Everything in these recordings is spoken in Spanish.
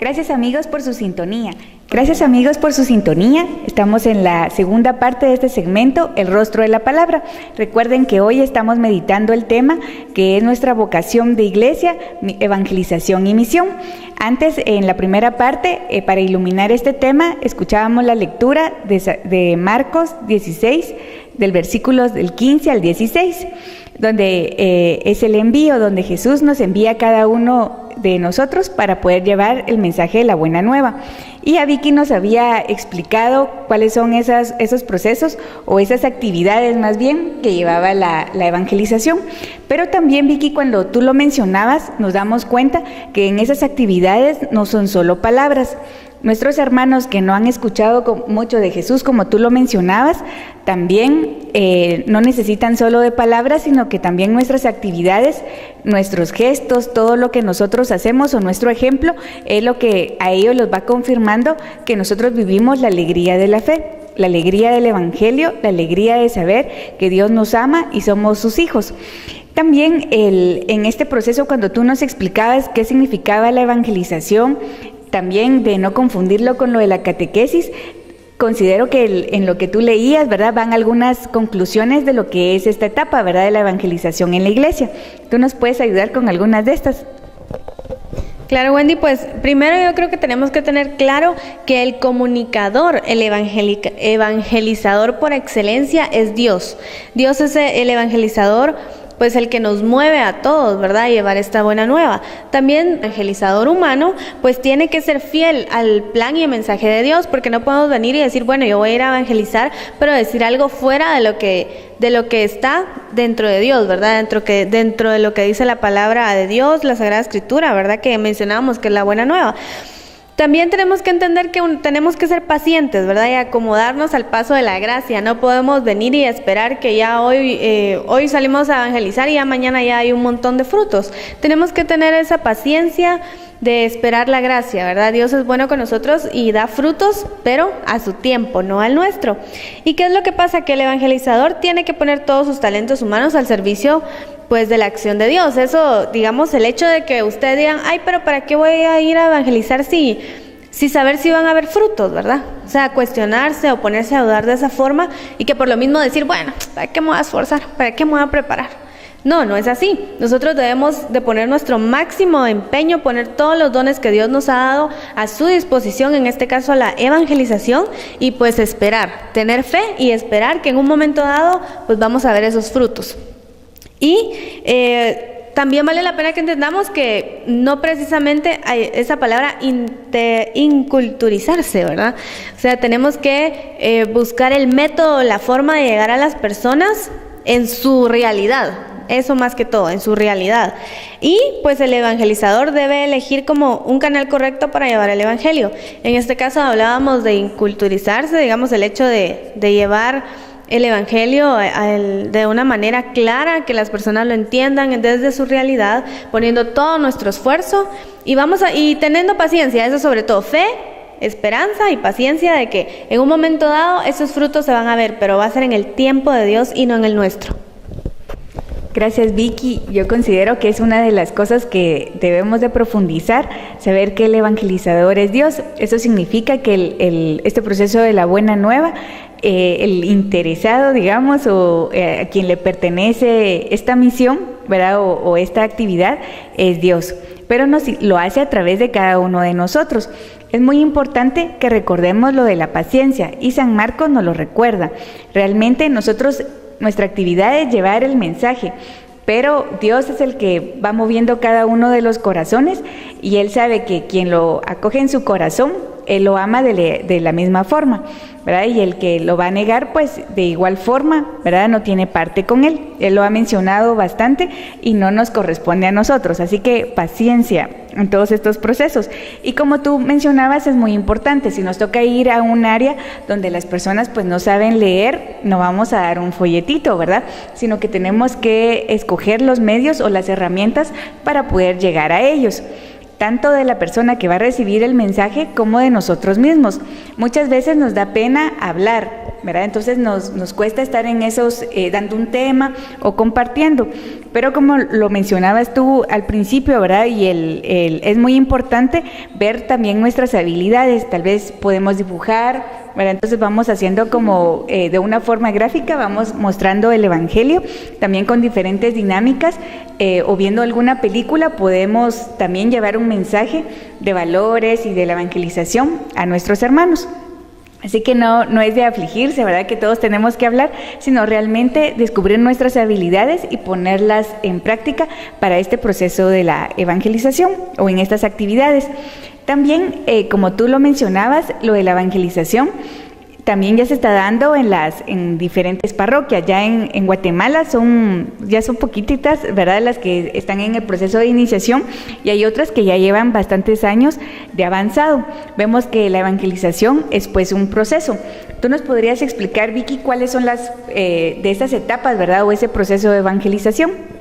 Gracias amigos por su sintonía. Gracias amigos por su sintonía. Estamos en la segunda parte de este segmento, El Rostro de la Palabra. Recuerden que hoy estamos meditando el tema que es nuestra vocación de iglesia, evangelización y misión. Antes, en la primera parte, para iluminar este tema, escuchábamos la lectura de Marcos 16, del versículos del 15 al 16, donde es el envío, donde Jesús nos envía a cada uno de nosotros para poder llevar el mensaje de la buena nueva. Y a Vicky nos había explicado cuáles son esos procesos o esas actividades más bien que llevaba la evangelización. Pero también, Vicky, cuando tú lo mencionabas, nos damos cuenta que en esas actividades no son solo palabras. Nuestros hermanos que no han escuchado mucho de Jesús, como tú lo mencionabas, también no necesitan solo de palabras, sino que también nuestras actividades, nuestros gestos, todo lo que nosotros hacemos o nuestro ejemplo es lo que a ellos los va confirmando que nosotros vivimos la alegría de la fe, la alegría del Evangelio, la alegría de saber que Dios nos ama y somos sus hijos. También en este proceso, cuando tú nos explicabas qué significaba la evangelización, también de no confundirlo con lo de la catequesis, considero que en lo que tú leías, ¿verdad?, van algunas conclusiones de lo que es esta etapa, ¿verdad?, de la evangelización en la iglesia. ¿Tú nos puedes ayudar con algunas de estas? Claro, Wendy, pues primero yo creo que tenemos que tener claro que el comunicador, el evangelizador por excelencia es Dios. Dios es el evangelizador, pues el que nos mueve a todos, ¿verdad?, a llevar esta buena nueva. También el evangelizador humano, pues tiene que ser fiel al plan y el mensaje de Dios, porque no podemos venir y decir, bueno, yo voy a ir a evangelizar, pero decir algo fuera de lo que está dentro de Dios, ¿verdad?, dentro de lo que dice la palabra de Dios, la Sagrada Escritura, ¿verdad?, que mencionábamos que es la buena nueva. También tenemos que entender que tenemos que ser pacientes, ¿verdad?, y acomodarnos al paso de la gracia. No podemos venir y esperar que ya hoy salimos a evangelizar y ya mañana ya hay un montón de frutos. Tenemos que tener esa paciencia de esperar la gracia, ¿verdad? Dios es bueno con nosotros y da frutos, pero a su tiempo, no al nuestro. ¿Y qué es lo que pasa? Que el evangelizador tiene que poner todos sus talentos humanos al servicio, pues, de la acción de Dios. Eso, digamos, el hecho de que ustedes digan, ay, pero ¿para qué voy a ir a evangelizar si saber si van a haber frutos, ¿verdad? O sea, cuestionarse o ponerse a dudar de esa forma y que por lo mismo decir, bueno, ¿para qué me voy a esforzar? ¿Para qué me voy a preparar? No es así. Nosotros debemos de poner nuestro máximo empeño, poner todos los dones que Dios nos ha dado a su disposición, en este caso a la evangelización, y pues esperar, tener fe y esperar que en un momento dado pues vamos a ver esos frutos. Y también vale la pena que entendamos que no precisamente hay esa palabra inculturizarse, ¿verdad? O sea, tenemos que buscar el método, la forma de llegar a las personas en su realidad. Eso más que todo, en su realidad. Y pues el evangelizador debe elegir como un canal correcto para llevar el evangelio. En este caso hablábamos de inculturizarse, digamos, el hecho de llevar el evangelio de una manera clara, que las personas lo entiendan desde su realidad, poniendo todo nuestro esfuerzo y teniendo paciencia, eso sobre todo, fe, esperanza y paciencia de que en un momento dado esos frutos se van a ver, pero va a ser en el tiempo de Dios y no en el nuestro. Gracias, Vicky. Yo considero que es una de las cosas que debemos de profundizar, saber que el evangelizador es Dios. Eso significa que este proceso de la buena nueva, el interesado, digamos, o a quien le pertenece esta misión, ¿verdad?, o esta actividad, es Dios. Pero lo hace a través de cada uno de nosotros. Es muy importante que recordemos lo de la paciencia, y San Marcos nos lo recuerda. Realmente nuestra actividad es llevar el mensaje, pero Dios es el que va moviendo cada uno de los corazones y Él sabe que quien lo acoge en su corazón, Él lo ama de la misma forma, ¿verdad? Y el que lo va a negar, pues de igual forma, ¿verdad?, no tiene parte con Él. Él lo ha mencionado bastante y no nos corresponde a nosotros, así que paciencia en todos estos procesos. Y como tú mencionabas, es muy importante, si nos toca ir a un área donde las personas pues no saben leer, no vamos a dar un folletito, ¿verdad?, sino que tenemos que escoger los medios o las herramientas para poder llegar a ellos, tanto de la persona que va a recibir el mensaje como de nosotros mismos. Muchas veces nos da pena hablar, ¿verdad? Entonces nos cuesta estar en esos, dando un tema o compartiendo. Pero como lo mencionabas tú al principio, ¿verdad? Y es muy importante ver también nuestras habilidades. Tal vez podemos dibujar, ¿verdad? Entonces vamos haciendo como de una forma gráfica, vamos mostrando el Evangelio, también con diferentes dinámicas, o viendo alguna película podemos también llevar un mensaje de valores y de la evangelización a nuestros hermanos. Así que no es de afligirse, ¿verdad? Que todos tenemos que hablar, sino realmente descubrir nuestras habilidades y ponerlas en práctica para este proceso de la evangelización o en estas actividades. También, como tú lo mencionabas, lo de la evangelización también ya se está dando en diferentes parroquias. Ya en Guatemala ya son poquititas, ¿verdad?, las que están en el proceso de iniciación, y hay otras que ya llevan bastantes años de avanzado. Vemos que la evangelización es pues un proceso. ¿Tú nos podrías explicar, Vicky, cuáles son las de estas etapas, ¿verdad?, o ese proceso de evangelización?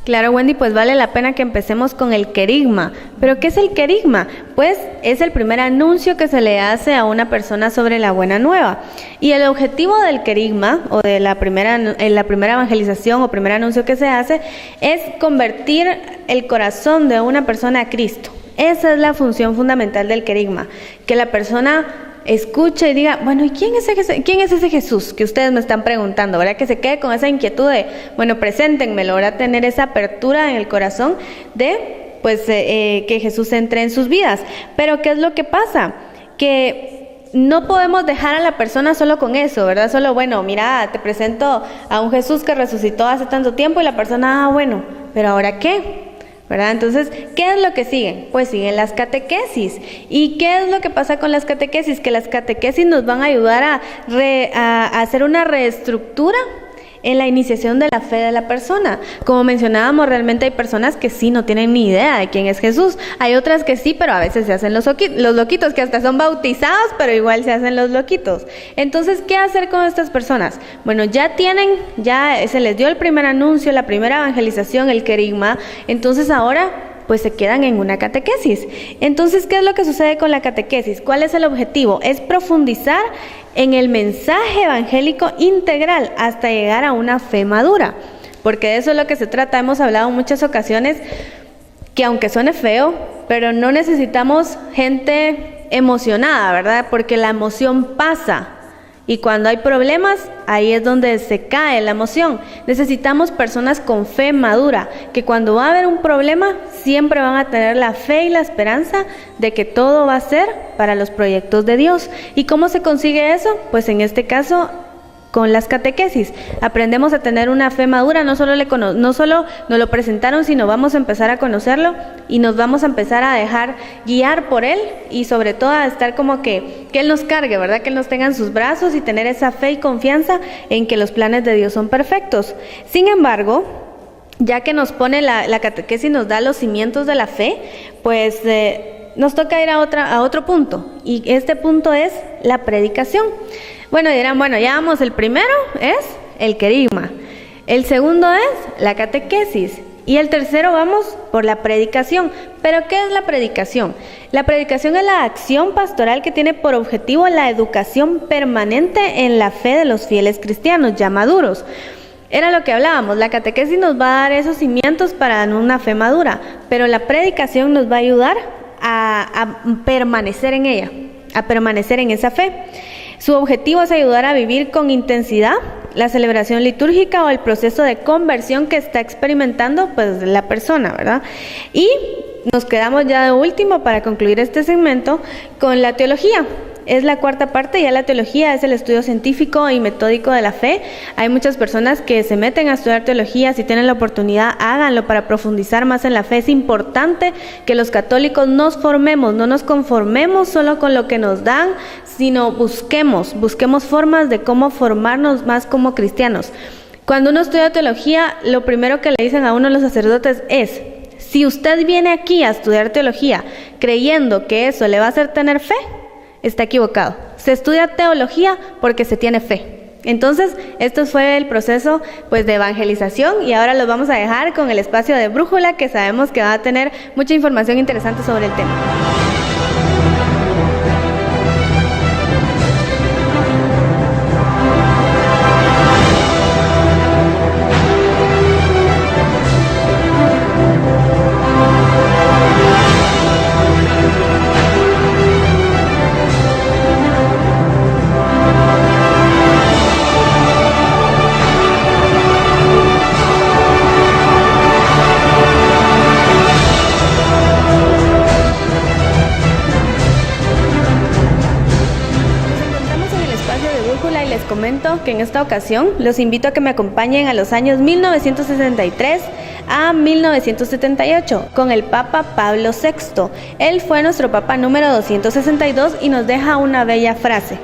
Claro, Wendy, pues vale la pena que empecemos con el querigma. ¿Pero qué es el querigma? Pues es el primer anuncio que se le hace a una persona sobre la buena nueva. Y el objetivo del querigma, o de la primera evangelización o primer anuncio que se hace, es convertir el corazón de una persona a Cristo. Esa es la función fundamental del querigma, que la persona escuche y diga, bueno, ¿y quién es ese Jesús que ustedes me están preguntando? ¿Verdad? Que se quede con esa inquietud de, bueno, preséntenmelo, ¿verdad? Tener esa apertura en el corazón de, pues, que Jesús entre en sus vidas. Pero ¿qué es lo que pasa? Que no podemos dejar a la persona solo con eso, ¿verdad? Solo, bueno, mira, te presento a un Jesús que resucitó hace tanto tiempo, y la persona, bueno, ¿pero ahora qué? ¿Verdad? Entonces, ¿qué es lo que siguen? Pues siguen las catequesis. ¿Y qué es lo que pasa con las catequesis? Que las catequesis nos van a ayudar a hacer una reestructura en la iniciación de la fe de la persona. Como mencionábamos, realmente hay personas que sí no tienen ni idea de quién es Jesús. Hay otras que sí, pero a veces se hacen los loquitos, que hasta son bautizados, pero igual se hacen los loquitos. Entonces, ¿qué hacer con estas personas? Bueno, ya se les dio el primer anuncio, la primera evangelización, el querigma. Entonces ahora pues se quedan en una catequesis. Entonces, ¿qué es lo que sucede con la catequesis? ¿Cuál es el objetivo? Es profundizar en el mensaje evangélico integral hasta llegar a una fe madura, porque de eso es lo que se trata. Hemos hablado en muchas ocasiones que, aunque suene feo, pero no necesitamos gente emocionada, ¿verdad? Porque la emoción pasa. Y cuando hay problemas, ahí es donde se cae la emoción. Necesitamos personas con fe madura, que cuando va a haber un problema, siempre van a tener la fe y la esperanza de que todo va a ser para los proyectos de Dios. ¿Y cómo se consigue eso? Pues en este caso, con las catequesis. Aprendemos a tener una fe madura, no solo nos lo presentaron, sino vamos a empezar a conocerlo y nos vamos a empezar a dejar guiar por Él, y sobre todo a estar como que Él nos cargue, ¿verdad? Que Él nos tenga en sus brazos y tener esa fe y confianza en que los planes de Dios son perfectos. Sin embargo, ya que nos pone la catequesis, nos da los cimientos de la fe, pues nos toca ir a otro punto, y este punto es la predicación. Bueno, dirán, bueno, ya vamos, el primero es el querigma, el segundo es la catequesis, y el tercero vamos por la predicación. ¿Pero qué es la predicación? La predicación es la acción pastoral que tiene por objetivo la educación permanente en la fe de los fieles cristianos ya maduros. Era lo que hablábamos, la catequesis nos va a dar esos cimientos para una fe madura, pero la predicación nos va a ayudar a permanecer en ella, a permanecer en esa fe. Su objetivo es ayudar a vivir con intensidad la celebración litúrgica o el proceso de conversión que está experimentando pues la persona, ¿verdad? Y nos quedamos ya de último para concluir este segmento con la teología. Es la cuarta parte. Ya la teología es el estudio científico y metódico de la fe. Hay muchas personas que se meten a estudiar teología. Si tienen la oportunidad, háganlo para profundizar más en la fe. Es importante que los católicos nos formemos, no nos conformemos solo con lo que nos dan, sino busquemos formas de cómo formarnos más como cristianos. Cuando uno estudia teología, lo primero que le dicen a uno los sacerdotes es: si usted viene aquí a estudiar teología creyendo que eso le va a hacer tener fe, está equivocado. Se estudia teología porque se tiene fe. Entonces, esto fue el proceso pues de evangelización, y ahora los vamos a dejar con el espacio de Brújula, que sabemos que va a tener mucha información interesante sobre el tema. comento que en esta ocasión los invito a que me acompañen a los años 1963 a 1978 con el Papa Pablo VI. Él fue nuestro Papa número 262 y nos deja una bella frase.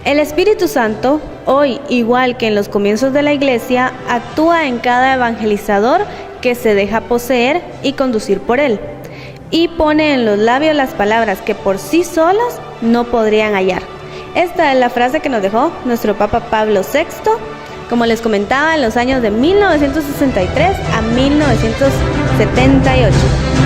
El Espíritu Santo, hoy igual que en los comienzos de la Iglesia, actúa en cada evangelizador que se deja poseer y conducir por él, y pone en los labios las palabras que por sí solas no podrían hallar. Esta es la frase que nos dejó nuestro Papa Pablo VI, como les comentaba, en los años de 1963 a 1978.